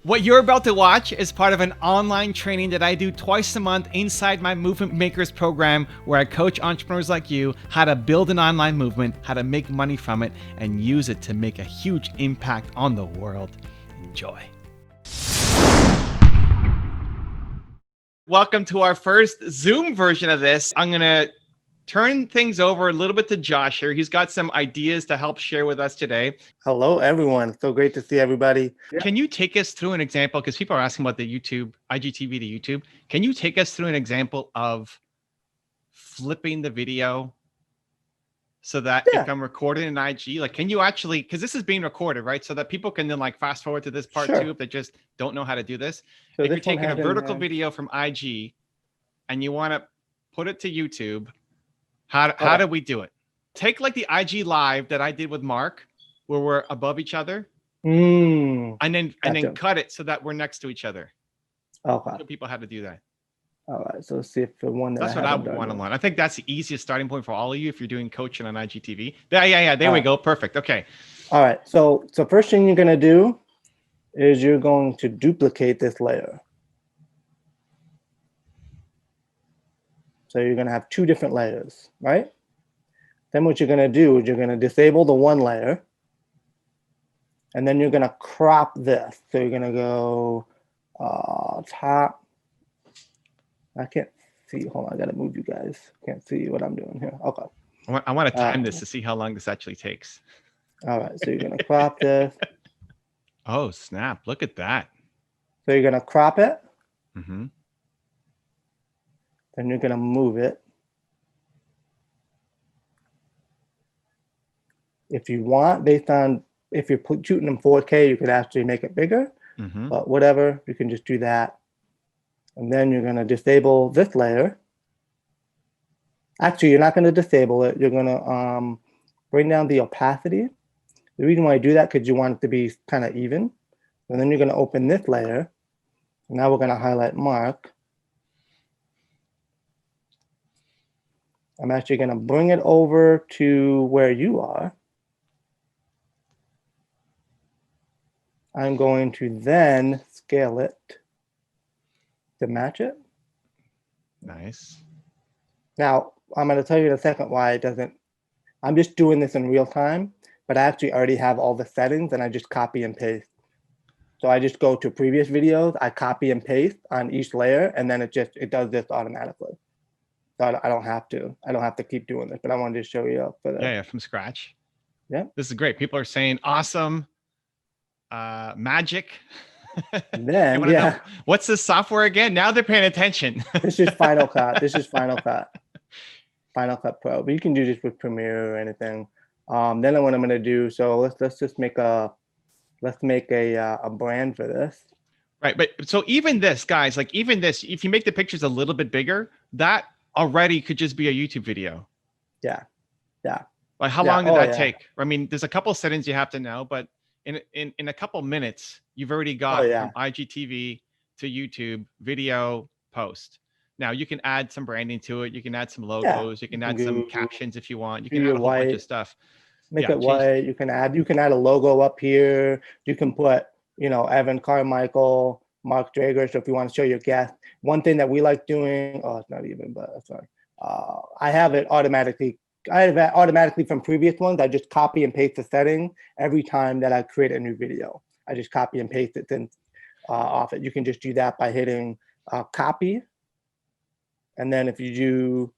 What you're about to watch is part of an online training that I do twice a month inside my Movement Makers program, where I coach entrepreneurs like you how to build an online movement, how to make money from it, and use it to make a huge impact on the world. Enjoy. Welcome to our first Zoom version of this. I'm going to turn things over a little bit to Josh here. He's got some ideas to help share with us today. Hello, everyone. So great to see everybody. Can you take us through an example? Because people are asking about the YouTube, IGTV to YouTube. Can you take us through an example of flipping the video so that if I'm recording in IG, like, can you actually, because this is being recorded, right? So that people can then like fast forward to this part too, if they just don't know how to do this. So if you're taking a vertical video from IG and you want to put it to YouTube, how do we do it? Take like the IG live that I did with Mark, where we're above each other, and then cut it so that we're next to each other. Okay. Show people how to do that. All right. So let's see if the one that's what I want to learn. I think that's the easiest starting point for all of you if you're doing coaching on IGTV. Yeah. There we go. Perfect. Okay. All right. So first thing you're gonna do is you're going to duplicate this layer. So you're going to have two different layers, right? Then what you're going to do is you're going to disable the one layer, and then you're going to crop this. So you're going to go top. I can't see. Hold on, I got to move you guys. Can't see what I'm doing here. Okay. I want to time this to see how long this actually takes. All right. So you're going to crop this. Oh, snap. Look at that. So you're going to crop it. Mm-hmm. Then you're going to move it. If you want, based on if you're shooting in 4K, you could actually make it bigger. Mm-hmm. But whatever, you can just do that. And then you're going to disable this layer. Actually, you're not going to disable it. You're going to bring down the opacity. The reason why I do that, because you want it to be kind of even. And then you're going to open this layer. And now we're going to highlight Mark. I'm actually going to bring it over to where you are. I'm going to then scale it to match it. Nice. Now, I'm going to tell you in a second why it doesn't. I'm just doing this in real time, but I actually already have all the settings and I just copy and paste. So I just go to previous videos, I copy and paste on each layer, and then it does this automatically. So I don't have to keep doing this, but I wanted to show you for that. Yeah, from scratch. Yeah. This is great. People are saying awesome, magic. Then yeah. What's this software again? Now they're paying attention. This is Final Cut. Final Cut Pro. But you can do this with Premiere or anything. Then what I'm going to do. So let's just make a brand for this. Right, but so even this, guys, like even this, if you make the pictures a little bit bigger, that already could just be a YouTube video. Yeah. Like how long did that take? I mean, there's a couple of settings you have to know, but in a couple minutes, you've already got from IGTV to YouTube video post. Now you can add some branding to it. You can add some logos. You can add some captions if you want. You can add a whole bunch of stuff. Make it white. You can add a logo up here. You can put, Evan Carmichael, Mark Drager. So if you want to show your guest, one thing that we like doing, it's not even, but sorry. I have it automatically from previous ones. I just copy and paste the setting every time that I create a new video. I just copy and paste it then off it. You can just do that by hitting copy. And then if you do,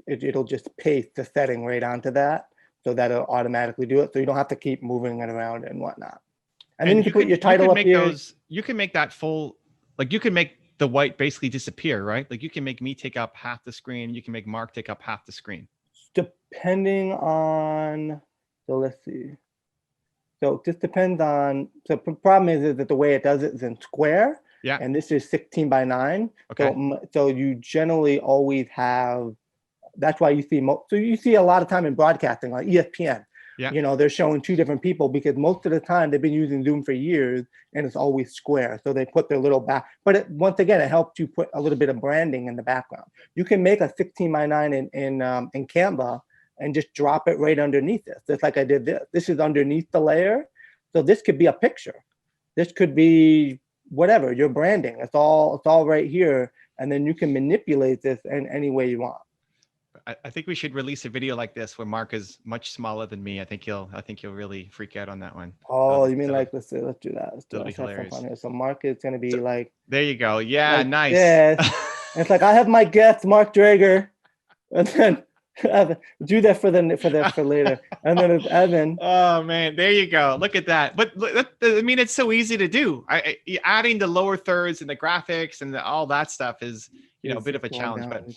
it'll just paste the setting right onto that, so that it'll automatically do it. So you don't have to keep moving it around and whatnot. And then you can put your title up here. You can make that full, like you can make the white basically disappear, right? Like you can make me take up half the screen. You can make Mark take up half the screen. Depending on, so let's see. So it just depends on, so the problem is that the way it does it is in square. Yeah. And this is 16 by 9. Okay. So you generally always have, that's why you see a lot of time in broadcasting, like ESPN. Yeah. They're showing two different people because most of the time they've been using Zoom for years and it's always square. So they put their little back, but once again, it helps you put a little bit of branding in the background. You can make a 16 by 9 in Canva and just drop it right underneath this. Just like I did this. This is underneath the layer. So this could be a picture. This could be whatever, your branding. It's all right here. And then you can manipulate this in any way you want. I think we should release a video like this where Mark is much smaller than me. I think he'll really freak out on that one. Oh, you mean like, let's do that. That'll be hilarious. So Mark is going to be like, there you go. Yeah, like nice. It's like, I have my guest, Mark Drager. And then do that for later. And then it's Evan. Oh man, there you go. Look at that. But I mean, it's so easy to do. Adding the lower thirds and the graphics and all that stuff is, a bit of a challenge. But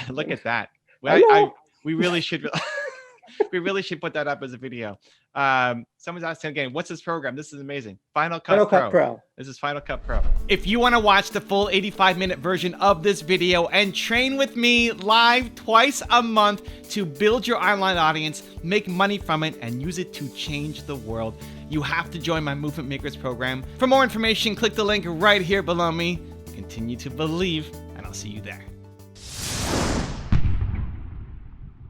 look at that. We really should. We really should put that up as a video. Someone's asking again, what's this program? This is amazing. Final Cut Pro. This is Final Cut Pro. If you want to watch the full 85-minute version of this video and train with me live twice a month to build your online audience, make money from it, and use it to change the world, you have to join my Movement Makers program. For more information, click the link right here below me. Continue to believe, and I'll see you there.